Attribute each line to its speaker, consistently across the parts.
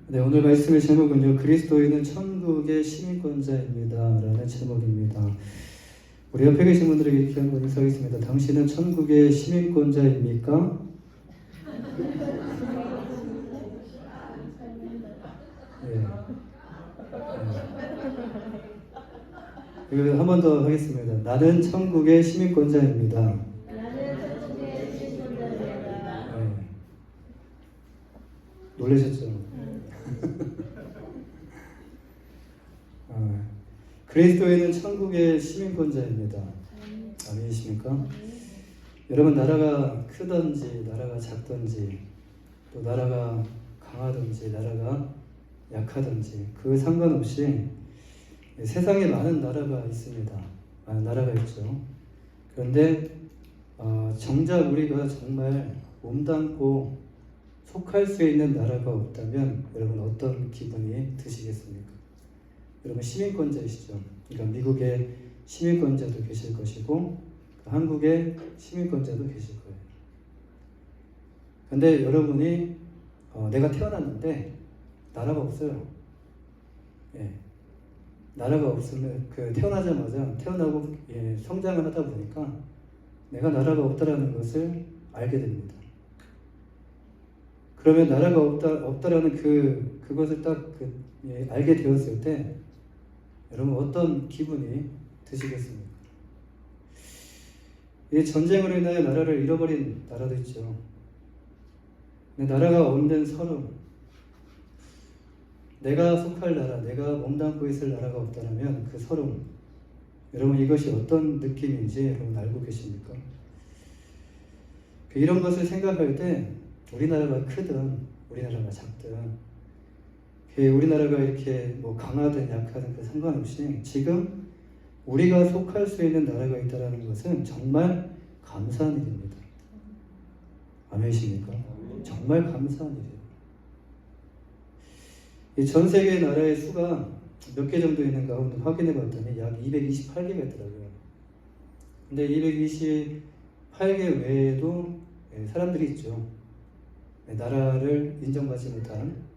Speaker 1: 네, 오늘 말씀의 제목은요, 그리스도인은 천국의 시민권자입니다 라는 제목입니다. 우리 옆에 계신 분들에게 이렇게 한번 인사하겠습니다. 당신은 천국의 시민권자입니까? 네. 그리고 한 번 더 하겠습니다. 나는 천국의 시민권자입니다. 네. 놀라셨죠? 그리스도인은 천국의 시민권자입니다. 아멘이십니까? 여러분, 나라가 크든지 나라가 작든지 또 나라가 강하든지 나라가 약하든지 그 상관없이 세상에 많은 나라가 있습니다. 많은 나라가 있죠. 그런데 정작 우리가 정말 몸담고 속할 수 있는 나라가 없다면 여러분 어떤 기분이 드시겠습니까? 여러분 시민권자이시죠. 그러니까 미국의 시민권자도 계실 것이고 한국의 시민권자도 계실 거예요. 근데 여러분이 내가 태어났는데 나라가 없어요. 예. 나라가 없으면 태어나자마자 태어나고 성장을 하다 보니까 내가 나라가 없다라는 것을 알게 됩니다. 그러면 나라가 없다라는 그것을 딱 알게 되었을 때 여러분 어떤 기분이 드시겠습니까? 이 전쟁으로 인하여 나라를 잃어버린 나라도 있죠. 근데 나라가 없는 서름, 내가 속할 나라, 내가 몸담고 있을 나라가 없다면 그 서름, 여러분 이것이 어떤 느낌인지 여러분 알고 계십니까? 이런 것을 생각할 때 우리나라가 크든 우리나라가 작든 우리나라가 이렇게 강하든 약하든 그 상관없이 지금 우리가 속할 수 있는 나라가 있다는 것은 정말 감사한 일입니다. 아멘이십니까? 정말 감사한 일이에요. 이 전 세계 나라의 수가 몇 개 정도 있는가 확인해 봤더니 약 228개가 있더라고요. 근데 228개 외에도 사람들이 있죠. 나라를 인정받지 못한.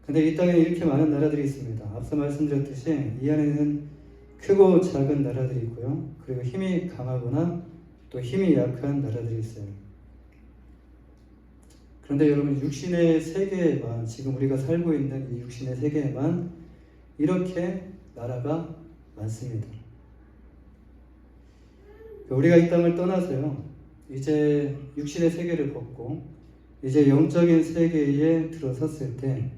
Speaker 1: 근데 이 땅에 이렇게 많은 나라들이 있습니다. 앞서 말씀드렸듯이 이 안에는 크고 작은 나라들이 있고요. 그리고 힘이 강하거나 또 힘이 약한 나라들이 있어요. 그런데 여러분 육신의 세계에만 지금 우리가 살고 있는 이 육신의 세계에만 이렇게 나라가 많습니다. 우리가 이 땅을 떠나서요. 이제 육신의 세계를 벗고 이제 영적인 세계에 들어섰을 때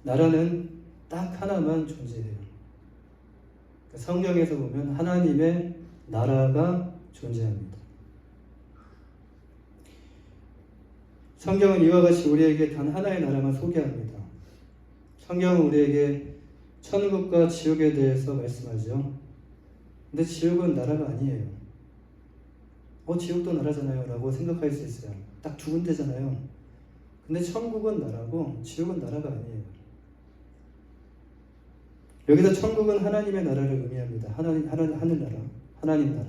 Speaker 1: 나라는 딱 하나만 존재해요. 성경에서 보면 하나님의 나라가 존재합니다. 성경은 이와 같이 우리에게 단 하나의 나라만 소개합니다. 성경은 우리에게 천국과 지옥에 대해서 말씀하죠. 근데 지옥은 나라가 아니에요. 지옥도 나라잖아요 라고 생각할 수 있어요. 딱 두 군데잖아요. 근데 천국은 나라고 지옥은 나라가 아니에요. 여기서 천국은 하나님의 나라를 의미합니다. 하늘나라, 하나님 나라.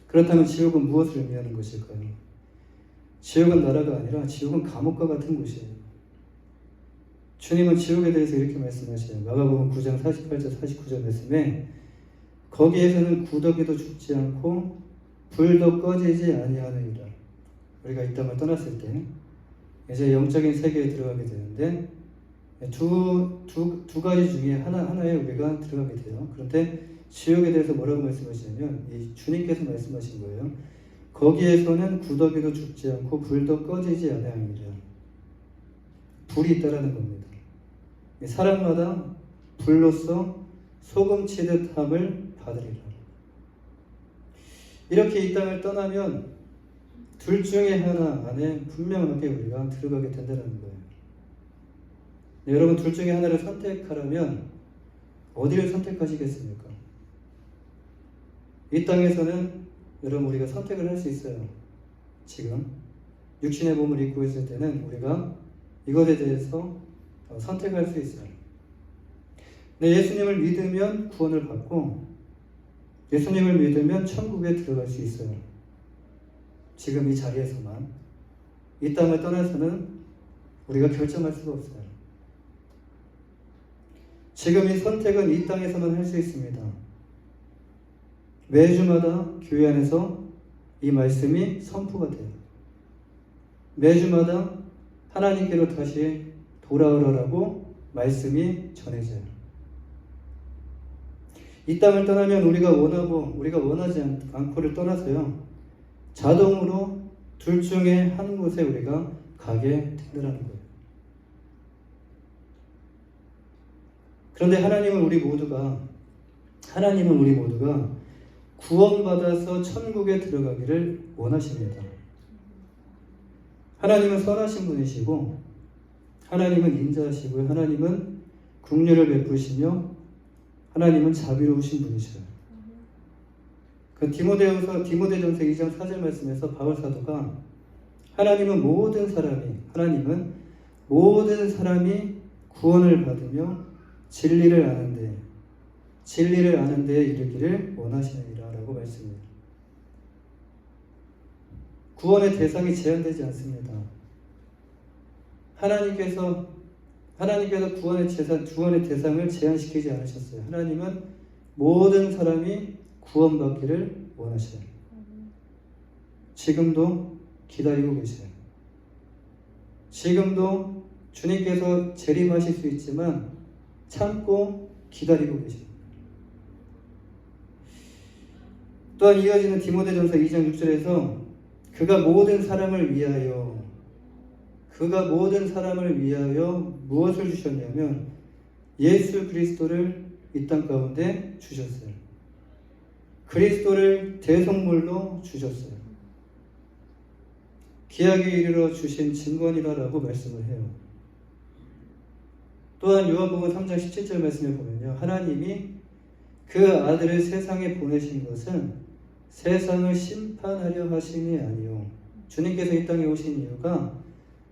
Speaker 1: 그렇다면 지옥은 무엇을 의미하는 것일까요? 지옥은 나라가 아니라 지옥은 감옥과 같은 곳이에요. 주님은 지옥에 대해서 이렇게 말씀하셔요. 마가복음 9장 48절 49절 말씀에 거기에서는 구더기도 죽지 않고 불도 꺼지지 아니하느니라. 우리가 이 땅을 떠났을 때 이제 영적인 세계에 들어가게 되는데 두 가지 중에 하나에 우리가 들어가게 돼요. 그런데 지옥에 대해서 뭐라고 말씀하시냐면 이 주님께서 말씀하신 거예요. 거기에서는 구더기도 죽지 않고 불도 꺼지지 아니하느니라. 불이 있다라는 겁니다. 사람마다 불로서 소금치듯 함을 받으리라. 이렇게 이 땅을 떠나면 둘 중에 하나 안에 분명하게 우리가 들어가게 된다는 거예요. 여러분 둘 중에 하나를 선택하라면 어디를 선택하시겠습니까? 이 땅에서는 여러분 우리가 선택을 할 수 있어요. 지금 육신의 몸을 입고 있을 때는 우리가 이것에 대해서 선택할 수 있어요. 예수님을 믿으면 구원을 받고 예수님을 믿으면 천국에 들어갈 수 있어요. 지금 이 자리에서만. 이 땅을 떠나서는 우리가 결정할 수가 없어요. 지금 이 선택은 이 땅에서만 할 수 있습니다. 매주마다 교회 안에서 이 말씀이 선포가 돼요. 매주마다 하나님께로 다시 돌아오라고 말씀이 전해져요. 이 땅을 떠나면 우리가 원하고 우리가 원하지 않고를 떠나서요, 자동으로 둘 중에 한 곳에 우리가 가게 된다는 거예요. 그런데 하나님은 우리 모두가 구원받아서 천국에 들어가기를 원하십니다. 하나님은 선하신 분이시고, 하나님은 인자하시고, 하나님은 긍휼을 베푸시며, 하나님은 자비로우신 분이셔요. 그 디모데전서 2장 4절 말씀에서 바울 사도가 하나님은 모든 사람이 구원을 받으며 진리를 아는 데에 이르기를 원하시느니라 라고 말씀해요. 구원의 대상이 제한되지 않습니다. 하나님께서 구원의 대상을 제한시키지 않으셨어요. 하나님은 모든 사람이 구원받기를 원하셔요. 지금도 기다리고 계세요. 지금도 주님께서 재림하실 수 있지만 참고 기다리고 계십니다. 또한 이어지는 디모데전서 2장 6절에서 그가 모든 사람을 위하여 무엇을 주셨냐면 예수 그리스도를 이 땅 가운데 주셨어요. 그리스도를 대속물로 주셨어요. 기약에 이르러 주신 증거니라라고 말씀을 해요. 또한 요한복음 3장 17절 말씀에 보면요, 하나님이 그 아들을 세상에 보내신 것은 세상을 심판하려 하심이 아니요, 주님께서 이 땅에 오신 이유가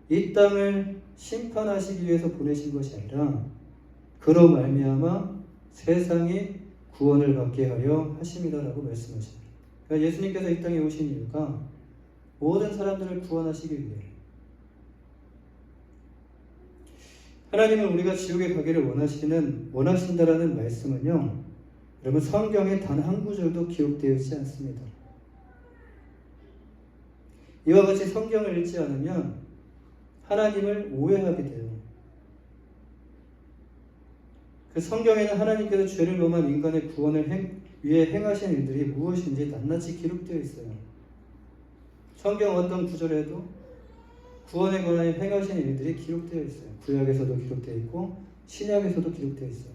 Speaker 1: 이 땅을 심판하시기 위해서 보내신 것이 아니라 그로 말미암아 세상이 구원을 받게 하려 하심이다라고 말씀하십니다. 그러니까 예수님께서 이 땅에 오신 이유가 모든 사람들을 구원하시기 위해, 하나님은 우리가 지옥에 가기를 원하신다라는 말씀은요, 여러분 성경에 단 한 구절도 기록되어 있지 않습니다. 이와 같이 성경을 읽지 않으면 하나님을 오해하게 돼요. 그 성경에는 하나님께서 죄를 범한 인간의 구원을 위해 행하신 일들이 무엇인지 낱낱이 기록되어 있어요. 성경 어떤 구절에도 구원에 관한 행하신 일들이 기록되어 있어요. 구약에서도 기록되어 있고 신약에서도 기록되어 있어요.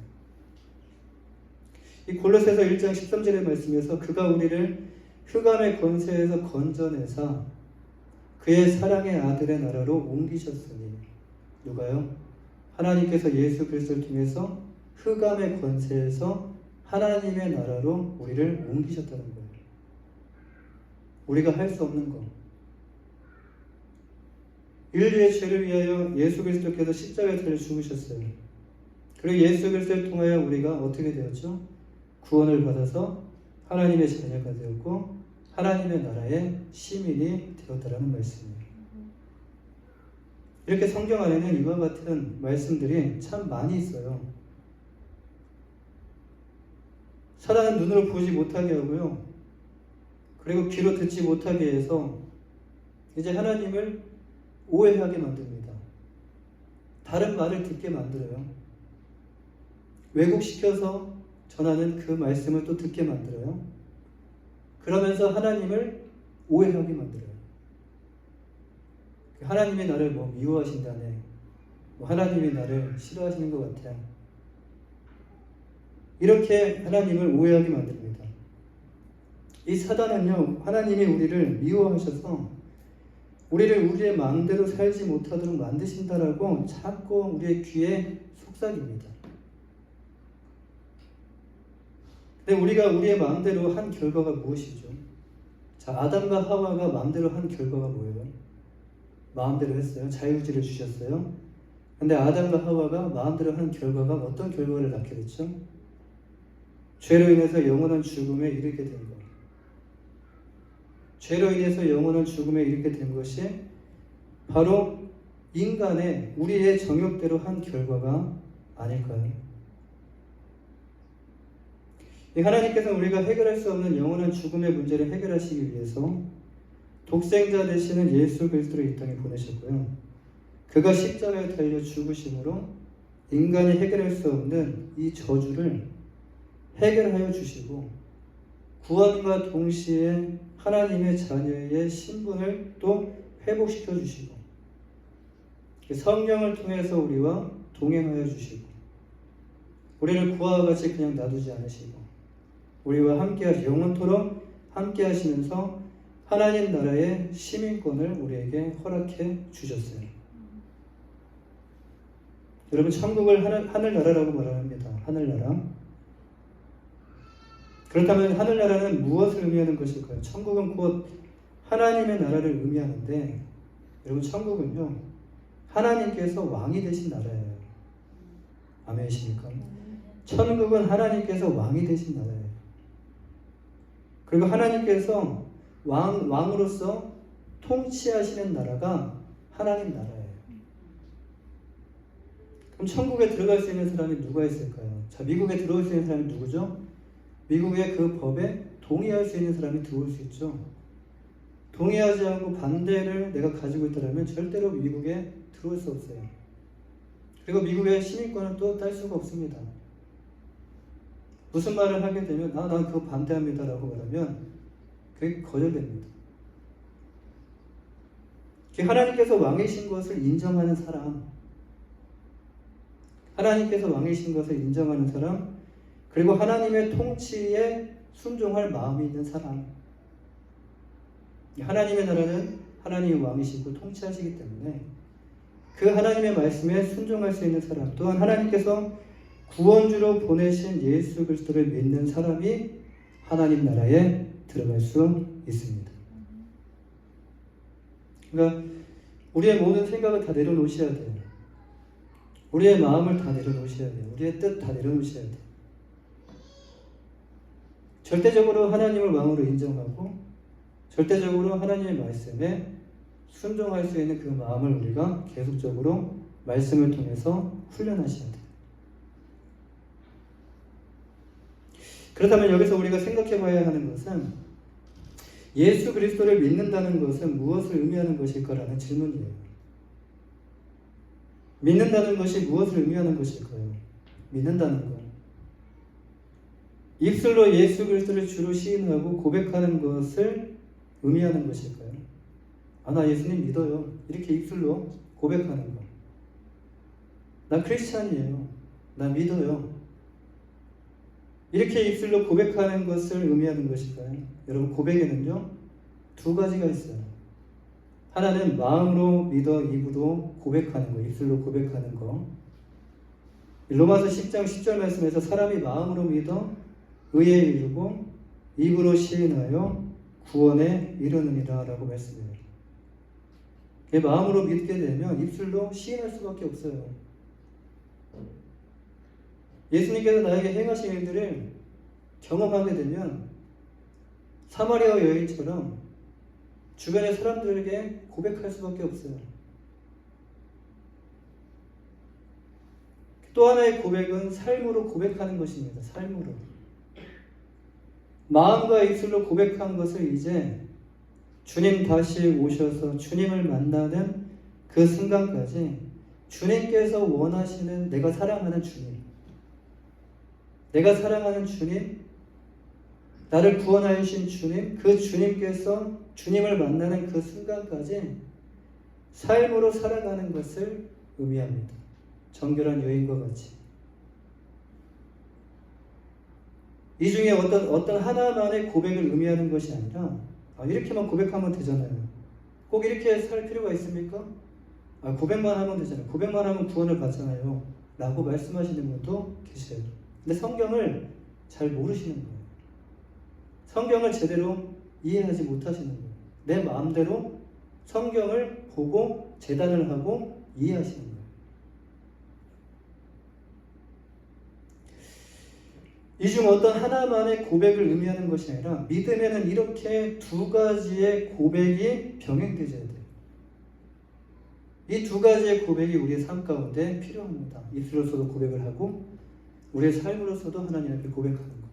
Speaker 1: 이 골로새서 1장 13절의 말씀에서 그가 우리를 흑암의 권세에서 건져내사 그의 사랑의 아들의 나라로 옮기셨으니, 누가요? 하나님께서 예수 그리스도를 통해서 흑암의 권세에서 하나님의 나라로 우리를 옮기셨다는 거예요. 우리가 할 수 없는 것, 인류의 죄를 위하여 예수 그리스도께서 십자가에 달려 죽으셨어요. 그리고 예수 그리스도를 통하여 우리가 어떻게 되었죠? 구원을 받아서 하나님의 자녀가 되었고 하나님의 나라의 시민이 되었다라는 말씀이에요. 이렇게 성경 안에는 이와 같은 말씀들이 참 많이 있어요. 사단은 눈으로 보지 못하게 하고요, 그리고 귀로 듣지 못하게 해서 이제 하나님을 오해하게 만듭니다. 다른 말을 듣게 만들어요. 왜곡시켜서 전하는 그 말씀을 또 듣게 만들어요. 그러면서 하나님을 오해하게 만들어요. 하나님이 나를 미워하신다네, 하나님이 나를 싫어하시는 것 같아, 이렇게 하나님을 오해하게 만듭니다. 이 사단은요, 하나님이 우리를 미워하셔서 우리를 우리의 마음대로 살지 못하도록 만드신다라고 자꾸 우리의 귀에 속삭입니다. 근데 우리가 우리의 마음대로 한 결과가 무엇이죠? 자, 아담과 하와가 마음대로 한 결과가 뭐예요? 마음대로 했어요. 자유의지를 주셨어요. 근데 아담과 하와가 마음대로 한 결과가 어떤 결과를 낳게 됐죠? 죄로 인해서 영원한 죽음에 이르게 된 것. 죄로 인해서 영원한 죽음에 이르게 된 것이 바로 인간의 우리의 정욕대로 한 결과가 아닐까요? 하나님께서 우리가 해결할 수 없는 영원한 죽음의 문제를 해결하시기 위해서 독생자 되시는 예수 그리스도를 이 땅에 보내셨고요. 그가 십자가에 달려 죽으심으로 인간이 해결할 수 없는 이 저주를 해결하여 주시고 구원과 동시에 하나님의 자녀의 신분을 또 회복시켜 주시고 성령을 통해서 우리와 동행하여 주시고 우리를 구하와 같이 그냥 놔두지 않으시고 우리와 함께 영원토록 함께 하시면서 하나님 나라의 시민권을 우리에게 허락해 주셨어요. 여러분, 천국을 하늘나라라고 말합니다. 하늘나라. 그렇다면 하늘나라는 무엇을 의미하는 것일까요? 천국은 곧 하나님의 나라를 의미하는데, 여러분, 천국은요 하나님께서 왕이 되신 나라예요. 아멘이십니까? 천국은 하나님께서 왕이 되신 나라예요. 그리고 하나님께서 왕으로서 통치하시는 나라가 하나님 나라예요. 그럼 천국에 들어갈 수 있는 사람이 누가 있을까요? 자, 미국에 들어올 수 있는 사람이 누구죠? 미국의 그 법에 동의할 수 있는 사람이 들어올 수 있죠. 동의하지 않고 반대를 내가 가지고 있다면 절대로 미국에 들어올 수 없어요. 그리고 미국의 시민권은 또 딸 수가 없습니다. 무슨 말을 하게 되면 난 그거 반대합니다 라고 말하면 그게 거절됩니다. 하나님께서 왕이신 것을 인정하는 사람, 하나님께서 왕이신 것을 인정하는 사람, 그리고 하나님의 통치에 순종할 마음이 있는 사람. 하나님의 나라는 하나님이 왕이시고 통치하시기 때문에 그 하나님의 말씀에 순종할 수 있는 사람, 또한 하나님께서 구원주로 보내신 예수 그리스도를 믿는 사람이 하나님 나라에 들어갈 수 있습니다. 그러니까 우리의 모든 생각을 다 내려놓으셔야 돼요. 우리의 마음을 다 내려놓으셔야 돼요. 우리의 뜻 다 내려놓으셔야 돼요. 절대적으로 하나님을 왕으로 인정하고 절대적으로 하나님의 말씀에 순종할 수 있는 그 마음을 우리가 계속적으로 말씀을 통해서 훈련하셔야 돼요. 그렇다면 여기서 우리가 생각해 봐야 하는 것은 예수 그리스도를 믿는다는 것은 무엇을 의미하는 것일까라는 질문이에요. 믿는다는 것이 무엇을 의미하는 것일까요? 믿는다는 것. 입술로 예수 그리스도를 주로 시인하고 고백하는 것을 의미하는 것일까요? 나 예수님 믿어요. 이렇게 입술로 고백하는 것. 나 크리스찬이에요. 나 믿어요. 이렇게 입술로 고백하는 것을 의미하는 것일까요? 여러분, 고백에는요 두 가지가 있어요. 하나는 마음으로 믿어 입으로 고백하는 거, 입술로 고백하는 거. 로마서 10장 10절 말씀에서 사람이 마음으로 믿어 의에 이르고 입으로 시인하여 구원에 이르느니라 라고 말씀해요. 마음으로 믿게 되면 입술로 시인할 수밖에 없어요. 예수님께서 나에게 행하신 일들을 경험하게 되면 사마리아 여인처럼 주변의 사람들에게 고백할 수밖에 없어요. 또 하나의 고백은 삶으로 고백하는 것입니다. 삶으로. 마음과 입술로 고백한 것을 이제 주님 다시 오셔서 주님을 만나는 그 순간까지 주님께서 원하시는 내가 사랑하는 주님, 내가 사랑하는 주님, 나를 구원하여 주신 주님, 그 주님께서 주님을 만나는 그 순간까지 삶으로 살아가는 것을 의미합니다. 정결한 여인과 같이. 이 중에 어떤 하나만의 고백을 의미하는 것이 아니라 이렇게만 고백하면 되잖아요. 꼭 이렇게 살 필요가 있습니까? 고백만 하면 되잖아요. 고백만 하면 구원을 받잖아요. 라고 말씀하시는 분도 계세요. 근데 성경을 잘 모르시는 거예요. 성경을 제대로 이해하지 못하시는 거예요. 내 마음대로 성경을 보고 재단을 하고 이해하시는 거예요. 이 중 어떤 하나만의 고백을 의미하는 것이 아니라 믿음에는 이렇게 두 가지의 고백이 병행되어야 돼요. 이 두 가지의 고백이 우리의 삶 가운데 필요합니다. 입술로서도 고백을 하고 우리의 삶으로서도 하나님 앞에 고백하는 것.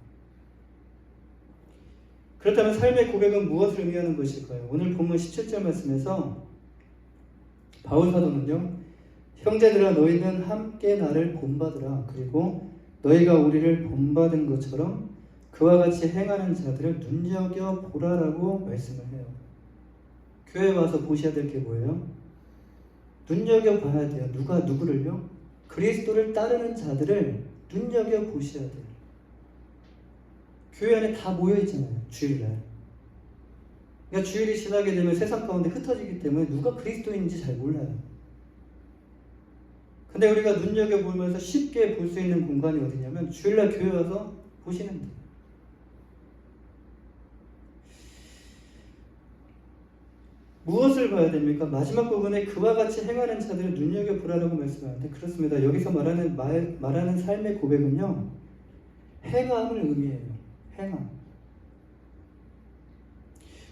Speaker 1: 그렇다면 삶의 고백은 무엇을 의미하는 것일까요? 오늘 본문 17절 말씀에서 바울 사도는요, 형제들아 너희는 함께 나를 본받으라. 그리고 너희가 우리를 본받은 것처럼 그와 같이 행하는 자들을 눈여겨보라라고 말씀을 해요. 교회에 와서 보셔야 될 게 뭐예요? 눈여겨봐야 돼요. 누가 누구를요? 그리스도를 따르는 자들을 눈여겨보셔야 돼요. 교회 안에 다 모여있잖아요. 주일날. 그러니까 주일이 지나게 되면 세상 가운데 흩어지기 때문에 누가 그리스도인지 잘 몰라요. 근데 우리가 눈여겨보면서 쉽게 볼 수 있는 공간이 어디냐면 주일날 교회 와서 보시는 거예요. 무엇을 봐야 됩니까? 마지막 부분에 그와 같이 행하는 자들을 눈여겨보라라고 말씀하는데 그렇습니다. 여기서 말하는 삶의 고백은요, 행함을 의미해요. 행함.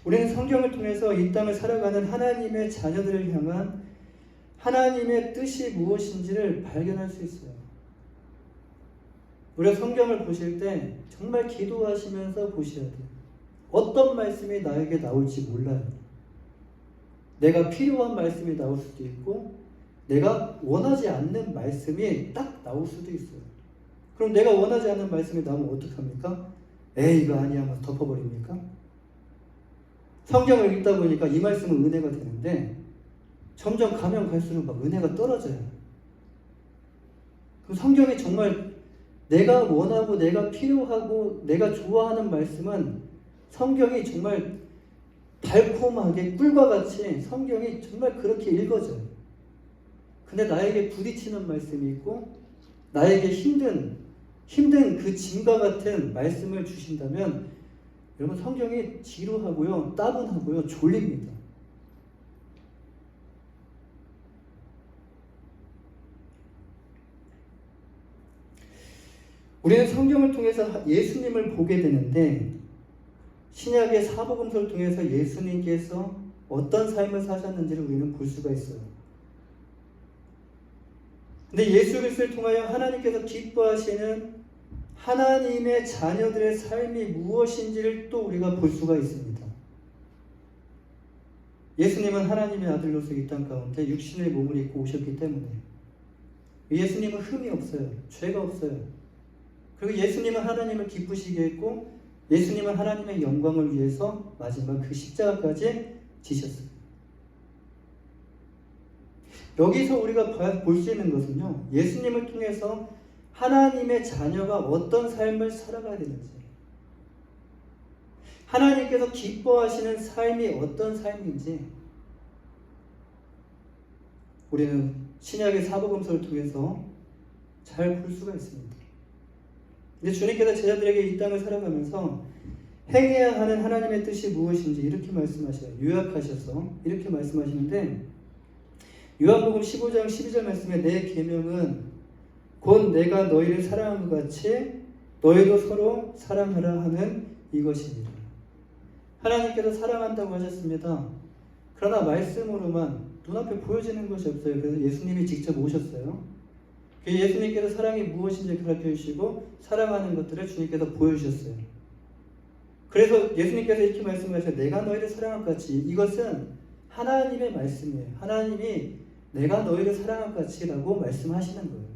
Speaker 1: 우리는 성경을 통해서 이 땅을 살아가는 하나님의 자녀들을 향한 하나님의 뜻이 무엇인지를 발견할 수 있어요. 우리가 성경을 보실 때 정말 기도하시면서 보셔야 돼요. 어떤 말씀이 나에게 나올지 몰라요. 내가 필요한 말씀이 나올 수도 있고 내가 원하지 않는 말씀이 딱 나올 수도 있어요. 그럼 내가 원하지 않는 말씀이 나오면 어떡합니까? 에이 이거 아니야 하면서 덮어버립니까? 성경을 읽다 보니까 이 말씀은 은혜가 되는데 점점 가면 갈수록 막 은혜가 떨어져요. 그럼 성경이 정말 내가 원하고 내가 필요하고 내가 좋아하는 말씀은 성경이 정말 달콤하게 꿀과 같이 성경이 정말 그렇게 읽어져요. 근데 나에게 부딪히는 말씀이 있고 나에게 힘든 그 짐과 같은 말씀을 주신다면 여러분 성경이 지루하고요, 따분하고요, 졸립니다. 우리는 성경을 통해서 예수님을 보게 되는데 신약의 사복음서를 통해서 예수님께서 어떤 삶을 사셨는지를 우리는 볼 수가 있어요. 근데 예수 그리스도를 통하여 하나님께서 기뻐하시는 하나님의 자녀들의 삶이 무엇인지를 또 우리가 볼 수가 있습니다. 예수님은 하나님의 아들로서 이 땅 가운데 육신의 몸을 입고 오셨기 때문에 예수님은 흠이 없어요. 죄가 없어요. 그리고 예수님은 하나님을 기쁘시게 했고 예수님은 하나님의 영광을 위해서 마지막 그 십자가까지 지셨어요. 여기서 우리가 볼 수 있는 것은요, 예수님을 통해서 하나님의 자녀가 어떤 삶을 살아가야 되는지, 하나님께서 기뻐하시는 삶이 어떤 삶인지 우리는 신약의 사복음서를 통해서 잘 볼 수가 있습니다. 근데 주님께서 제자들에게 이 땅을 살아가면서 행해야 하는 하나님의 뜻이 무엇인지 이렇게 말씀하셔요. 요약하셔서 이렇게 말씀하시는데 요한복음 15장 12절 말씀에 내 계명은 곧 내가 너희를 사랑한 것 같이 너희도 서로 사랑하라 하는 이것입니다. 하나님께서 사랑한다고 하셨습니다. 그러나 말씀으로만 눈앞에 보여지는 것이 없어요. 그래서 예수님이 직접 오셨어요. 예수님께서 사랑이 무엇인지 가르쳐 주시고 사랑하는 것들을 주님께서 보여주셨어요. 그래서 예수님께서 이렇게 말씀하셔요. 내가 너희를 사랑한 것 같이. 이것은 하나님의 말씀이에요. 하나님이 내가 너희를 사랑한 것 같이라고 말씀하시는 거예요.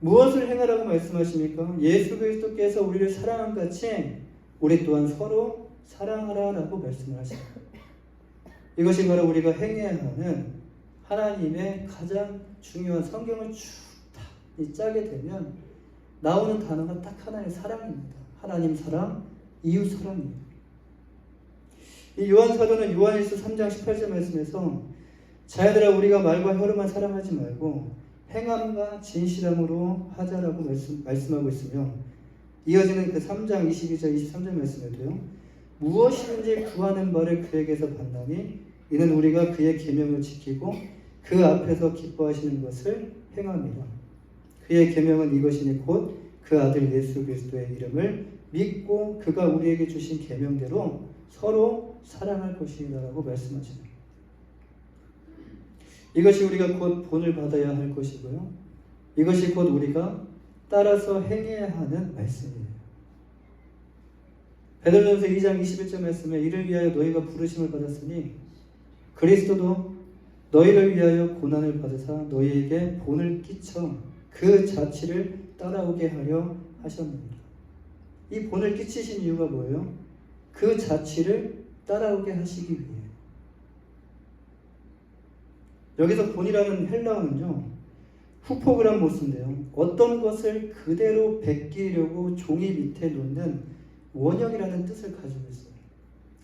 Speaker 1: 무엇을 행하라고 말씀하십니까? 예수 그리스도께서 우리를 사랑한 것 같이 우리 또한 서로 사랑하라라고 말씀을 하십니다. 이것이 바로 우리가 행해야 하는 하나님의 가장 중요한 성경을 쭉 짜게 되면 나오는 단어가 딱 하나의 사랑입니다. 하나님 사랑, 이웃 사랑이에요. 이 요한 사도는 요한일서 3장 18절 말씀에서 자녀들아 우리가 말과 혀로만 사랑하지 말고 행함과 진실함으로 하자라고 말씀하고 있으며 이어지는 그 3장 22절 23절 말씀에도요. 무엇이든지 구하는 바를 그에게서 받나니 이는 우리가 그의 계명을 지키고 그 앞에서 기뻐하시는 것을 행함이라. 그의 계명은 이것이니 곧 그 아들 예수 그리스도의 이름을 믿고 그가 우리에게 주신 계명대로 서로 사랑할 것이라고 말씀하십니다. 이것이 우리가 곧 본을 받아야 할 것이고요. 이것이 곧 우리가 따라서 행해야 하는 말씀이에요. 베드로전서 2장 21절 말씀에 이를 위하여 너희가 부르심을 받았으니 그리스도도 너희를 위하여 고난을 받으사 너희에게 본을 끼쳐 그 자취를 따라오게 하려 하셨느니라. 이 본을 끼치신 이유가 뭐예요? 그 자취를 따라오게 하시기 위해. 여기서 본이라는 헬라어는요, 후포그란 모스인데요. 어떤 것을 그대로 베끼려고 종이 밑에 놓는 원형이라는 뜻을 가지고 있어요.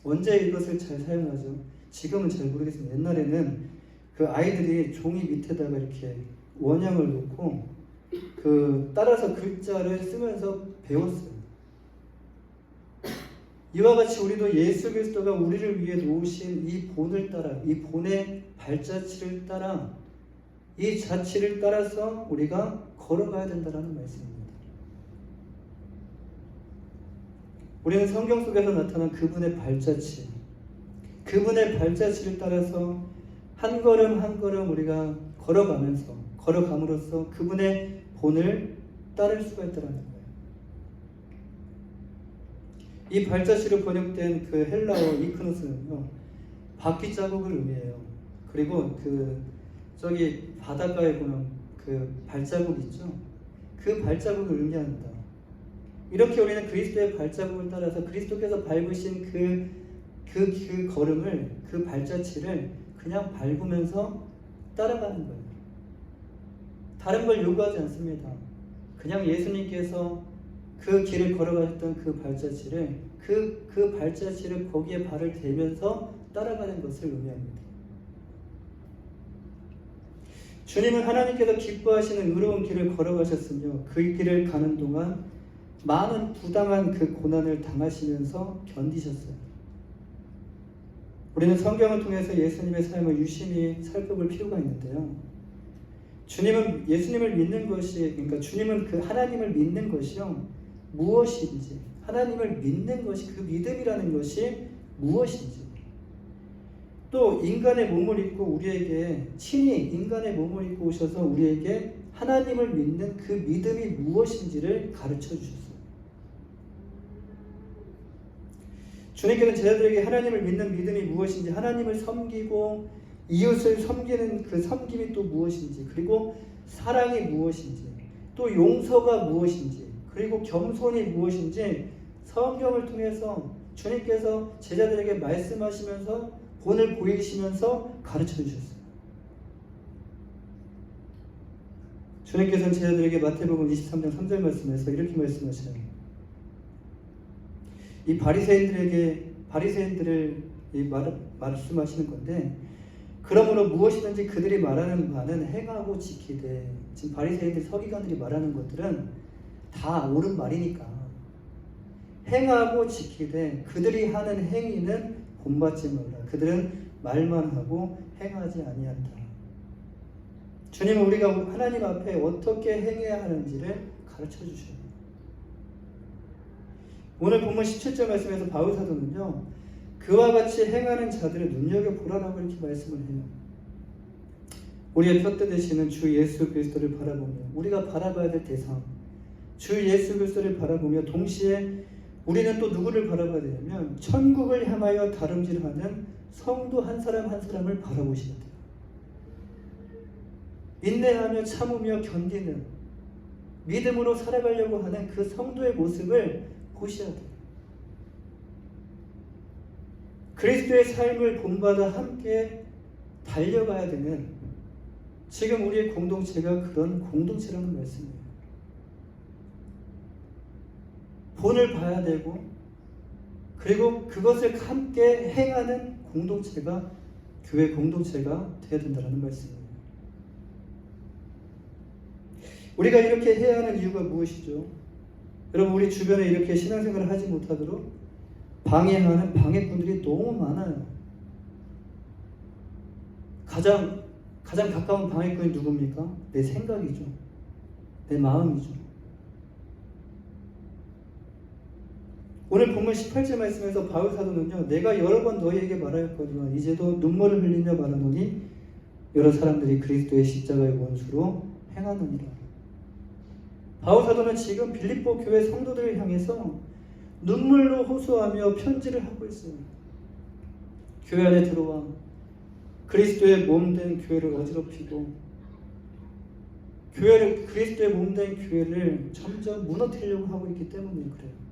Speaker 1: 언제 이것을 잘 사용하죠? 지금은 잘 모르겠습니다. 옛날에는 그 아이들이 종이 밑에다가 이렇게 원형을 놓고 그 따라서 글자를 쓰면서 배웠어요. 이와 같이 우리도 예수 그리스도가 우리를 위해 놓으신 이 본을 따라, 이 본의 발자취를 따라, 이 자취를 따라서 우리가 걸어가야 된다는 말씀입니다. 우리는 성경 속에서 나타난 그분의 발자취, 그분의 발자취를 따라서 한 걸음 한 걸음 우리가 걸어감으로써 그분의 본을 따를 수가 있다는 거예요. 이 발자취로 번역된 그 헬라어 이크노스는요, 바퀴 자국을 의미해요. 그리고 저기 바닷가에 보면 그 발자국 있죠? 그 발자국을 의미한다. 이렇게 우리는 그리스도의 발자국을 따라서 그리스도께서 밟으신 그 걸음을, 그 발자취를 그냥 밟으면서 따라가는 거예요. 다른 걸 요구하지 않습니다. 그냥 예수님께서 그 길을 걸어가셨던 그 발자취를, 그 발자취를 거기에 발을 대면서 따라가는 것을 의미합니다. 주님은 하나님께서 기뻐하시는 의로운 길을 걸어가셨으며 그 길을 가는 동안 많은 부당한 그 고난을 당하시면서 견디셨어요. 우리는 성경을 통해서 예수님의 삶을 유심히 살펴볼 필요가 있는데요. 주님은 예수님을 믿는 것이, 그러니까 주님은 그 하나님을 믿는 것이요, 무엇인지, 하나님을 믿는 것이, 그 믿음이라는 것이 무엇인지, 또 인간의 몸을 입고 우리에게, 친히 인간의 몸을 입고 오셔서 우리에게 하나님을 믿는 그 믿음이 무엇인지를 가르쳐 주셨어요. 주님께서는 제자들에게 하나님을 믿는 믿음이 무엇인지, 하나님을 섬기고 이웃을 섬기는 그 섬김이 또 무엇인지, 그리고 사랑이 무엇인지, 또 용서가 무엇인지, 그리고 겸손이 무엇인지 성경을 통해서 주님께서 제자들에게 말씀하시면서 본을 보이시면서 가르쳐 주셨어요. 주님께서는 제자들에게 마태복음 23장 3절 말씀에서 이렇게 말씀하셔요. 이 바리새인들을 말씀하시는 건데, 그러므로 무엇이든지 그들이 말하는 바는 행하고 지키되, 지금 바리새인들, 서기관들이 말하는 것들은 다 옳은 말이니까 행하고 지키되 그들이 하는 행위는 본받지 말라. 그들은 말만 하고 행하지 아니한다. 주님은 우리가 하나님 앞에 어떻게 행해야 하는지를 가르쳐 주셔요. 오늘 본문 17절 말씀에서 바울 사도는요, 그와 같이 행하는 자들을 눈여겨보라라고 이렇게 말씀을 해요. 우리의 푯대 되시는 주 예수 그리스도를 바라보며, 우리가 바라봐야 될 대상, 주 예수 그리스도를 바라보며 동시에 우리는 또 누구를 바라봐야 되냐면 천국을 향하여 다름질하는 성도 한 사람 한 사람을 바라보셔야 돼요. 인내하며 참으며 견디는, 믿음으로 살아가려고 하는 그 성도의 모습을 보셔야 돼요. 그리스도의 삶을 본받아 함께 달려가야 되는, 지금 우리의 공동체가 그런 공동체라는 말씀이에요. 본을 봐야 되고, 그리고 그것을 함께 행하는 공동체가, 교회 공동체가 되어야 된다는 말씀이에요. 우리가 이렇게 해야 하는 이유가 무엇이죠? 여러분, 우리 주변에 이렇게 신앙생활을 하지 못하도록 방해하는 방해꾼들이 너무 많아요. 가장 가까운 방해꾼이 누굽니까? 내 생각이죠. 내 마음이죠. 오늘 본문 18절 말씀에서 바울 사도는요, 내가 여러 번 너희에게 말하였거니와 이제도 눈물을 흘리며 말하노니 여러 사람들이 그리스도의 십자가의 원수로 행하느니라. 바울 사도는 지금 빌립보 교회 성도들을 향해서 눈물로 호소하며 편지를 하고 있어요. 교회 안에 들어와 그리스도의 몸된 교회를 어지럽히고 그리스도의 몸된 교회를 점점 무너뜨리려고 하고 있기 때문에 그래요.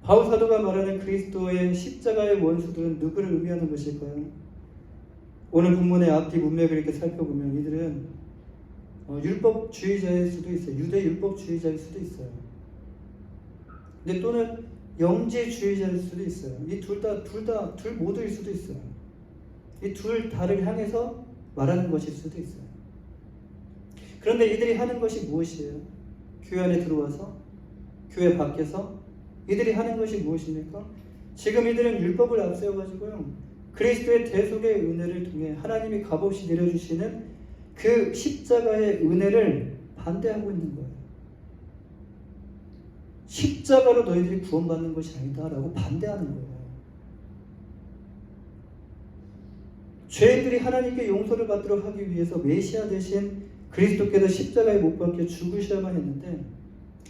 Speaker 1: 바울 사도가 말하는 그리스도의 십자가의 원수들은 누구를 의미하는 것일까요? 오늘 본문의 앞뒤 문맥을 이렇게 살펴보면 이들은 율법주의자일 수도 있어요. 유대 율법주의자일 수도 있어요. 근데 또는 영지주의자일 수도 있어요. 이 둘 모두일 수도 있어요. 이 둘 다를 향해서 말하는 것일 수도 있어요. 그런데 이들이 하는 것이 무엇이에요? 교회 안에 들어와서 교회 밖에서 이들이 하는 것이 무엇입니까? 지금 이들은 율법을 앞세워가지고요, 그리스도의 대속의 은혜를 통해 하나님이 값없이 내려주시는 그 십자가의 은혜를 반대하고 있는 거예요. 십자가로 너희들이 구원받는 것이 아니다 라고 반대하는 거예요. 죄인들이 하나님께 용서를 받도록 하기 위해서 메시아 대신 그리스도께서 십자가에 못 박혀 죽으셔야만 했는데,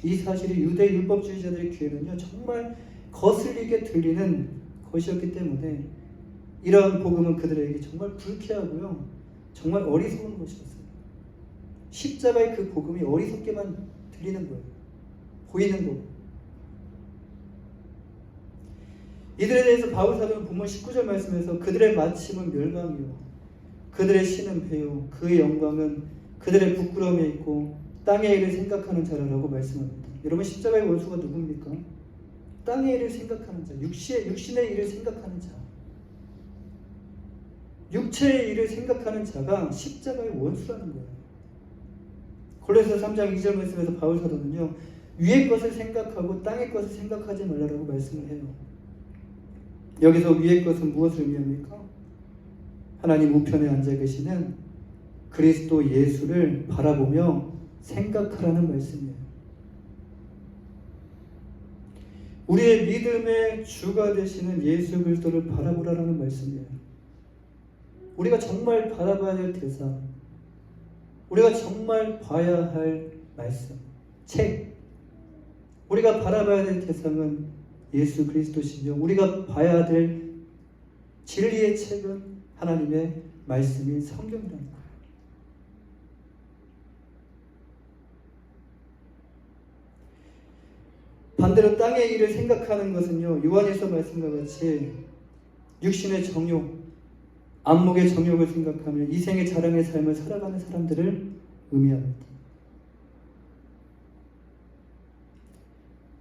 Speaker 1: 이 사실이 유대 율법주의자들의 귀에는요 정말 거슬리게 들리는 것이었기 때문에 이러한 복음은 그들에게 정말 불쾌하고요, 정말 어리석은 것이었어요. 십자가의 그 복음이 어리석게만 들리는 거예요. 보이는 거고. 이들에 대해서 바울 사도는 본문 19절 말씀에서 그들의 마침은 멸망이요 그들의 신은 배요 그의 영광은 그들의 부끄러움에 있고 땅의 일을 생각하는 자라라고 말씀합니다. 여러분, 십자가의 원수가 누굽니까? 땅의 일을 생각하는 자, 육신의 일을 생각하는 자, 육체의 일을 생각하는 자가 십자가의 원수라는 거예요. 골로새서 3장 2절 말씀에서 바울 사도는요, 위의 것을 생각하고 땅의 것을 생각하지 말라라고 말씀을 해요. 여기서 위의 것은 무엇을 의미합니까? 하나님 우편에 앉아 계시는 그리스도 예수를 바라보며 생각하라는 말씀이에요. 우리의 믿음의 주가 되시는 예수 그리스도를 바라보라는 말씀이에요. 우리가 정말 바라봐야 할 대상, 우리가 정말 봐야 할 말씀, 책, 우리가 바라봐야 될 대상은 예수 그리스도시며 우리가 봐야 될 진리의 책은 하나님의 말씀인 성경이라는 거예요. 반대로 땅의 일을 생각하는 것은요, 요한에서 말씀과 같이 육신의 정욕, 안목의 정욕을 생각하며 이생의 자랑의 삶을 살아가는 사람들을 의미합니다.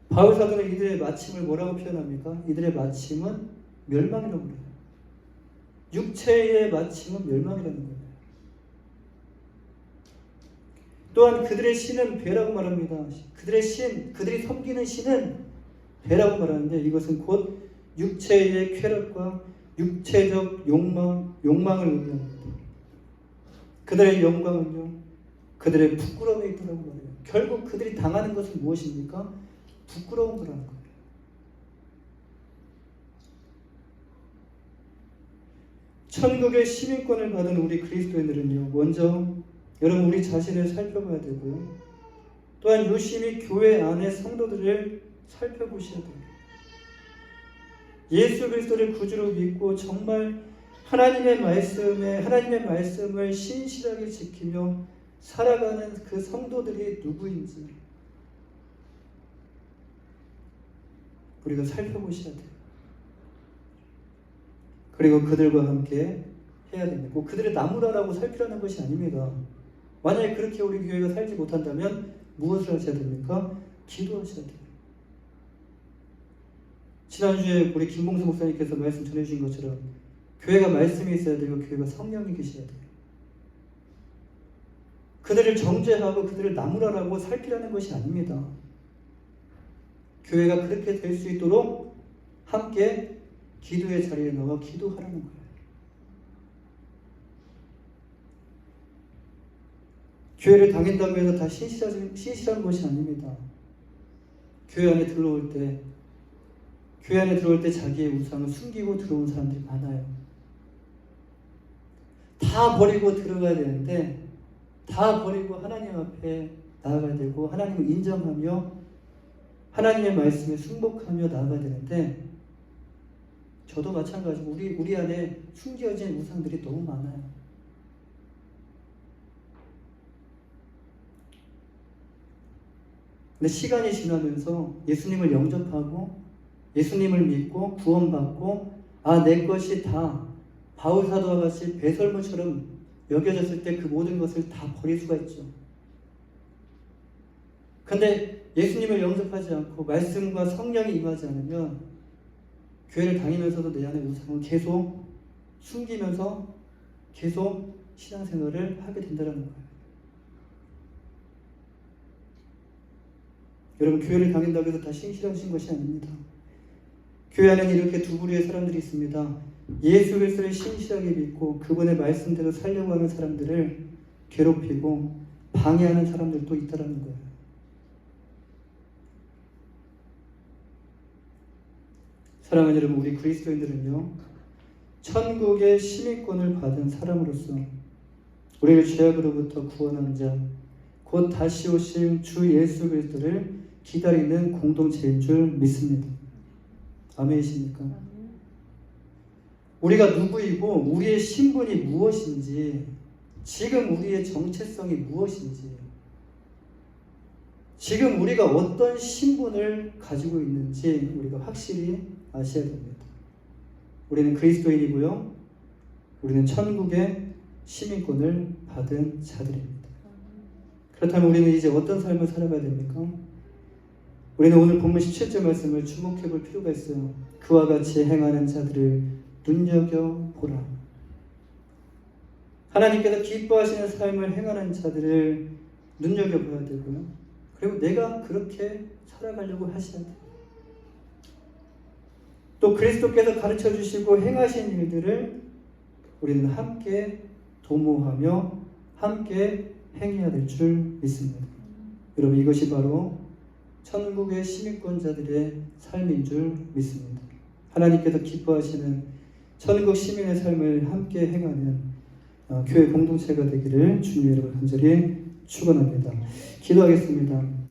Speaker 1: 바울 사도는 이들의 마침을 뭐라고 표현합니까? 이들의 마침은 멸망이라고 그래요. 육체의 마침은 멸망이라는 거예요. 또한 그들의 신은 배라고 말합니다. 그들의 신, 그들이 섬기는 신은 배라고 말하는데 이것은 곧 육체의 쾌락과 육체적 욕망을 의미합니다. 그들의 영광은요, 그들의 부끄러움에 있다고 말해요. 결국 그들이 당하는 것은 무엇입니까? 부끄러운 거라는 거예요. 천국의 시민권을 받은 우리 그리스도인들은요, 먼저 여러분 우리 자신을 살펴봐야 되고요, 또한 유심히 교회 안의 성도들을 살펴보셔야 돼요. 예수 그리스도를 구주로 믿고 정말 하나님의 말씀을 신실하게 지키며 살아가는 그 성도들이 누구인지 우리가 살펴보셔야 돼요. 그리고 그들과 함께 해야 됩니다. 꼭 그들의 나무라라고 살피라는 것이 아닙니다. 만약에 그렇게 우리 교회가 살지 못한다면 무엇을 하셔야 됩니까? 기도하셔야 돼요. 지난주에 우리 김봉수 목사님께서 말씀 전해주신 것처럼 교회가 말씀이 있어야 되고 교회가 성령이 계셔야 돼요. 그들을 정죄하고 그들을 나무라라고 살피라는 것이 아닙니다. 교회가 그렇게 될 수 있도록 함께 기도의 자리에 나와 기도하라는 거예요. 교회를 다닌다고 해서 다 신실한 것이 아닙니다. 교회 안에 들어올 때 자기의 우상을 숨기고 들어온 사람들이 많아요. 다 버리고 들어가야 되는데 다 버리고 하나님 앞에 나아가야 되고 하나님을 인정하며 하나님의 말씀에 순복하며 나아가야 되는데 저도 마찬가지고 우리 안에 숨겨진 우상들이 너무 많아요. 근데 시간이 지나면서 예수님을 영접하고 예수님을 믿고 구원받고 내 것이 다 바울 사도와 같이 배설물처럼 여겨졌을 때 그 모든 것을 다 버릴 수가 있죠. 근데 예수님을 영접하지 않고 말씀과 성령이 임하지 않으면 교회를 다니면서도 내 안에 우상은 계속 숨기면서 계속 신앙생활을 하게 된다는 거예요. 여러분, 교회를 다닌다고 해서 다 신실하신 것이 아닙니다. 교회 안에는 이렇게 두 부류의 사람들이 있습니다. 예수 그리스도를 신실하게 믿고 그분의 말씀대로 살려고 하는 사람들을 괴롭히고 방해하는 사람들도 있다는 거예요. 사랑하는 여러분, 우리 그리스도인들은요, 천국의 시민권을 받은 사람으로서 우리를 죄악으로부터 구원한 자, 곧 다시 오실 주 예수 그리스도를 기다리는 공동체인 줄 믿습니다. 아멘이십니까? 우리가 누구이고 우리의 신분이 무엇인지, 지금 우리의 정체성이 무엇인지, 지금 우리가 어떤 신분을 가지고 있는지 우리가 확실히 아셔야 됩니다. 우리는 그리스도인이고요, 우리는 천국의 시민권을 받은 자들입니다. 그렇다면 우리는 이제 어떤 삶을 살아가야 됩니까? 우리는 오늘 본문 17절 말씀을 주목해 볼 필요가 있어요. 그와 같이 행하는 자들을 눈여겨보라. 하나님께서 기뻐하시는 삶을 행하는 자들을 눈여겨봐야 되고요, 그리고 내가 그렇게 살아가려고 하셔야 돼요. 또 그리스도께서 가르쳐 주시고 행하신 일들을 우리는 함께 도모하며 함께 행해야 될 줄 믿습니다. 여러분, 이것이 바로 천국의 시민권자들의 삶인 줄 믿습니다. 하나님께서 기뻐하시는 천국 시민의 삶을 함께 행하는 교회 공동체가 되기를 주님 여러분 간절히 축원합니다. 기도하겠습니다.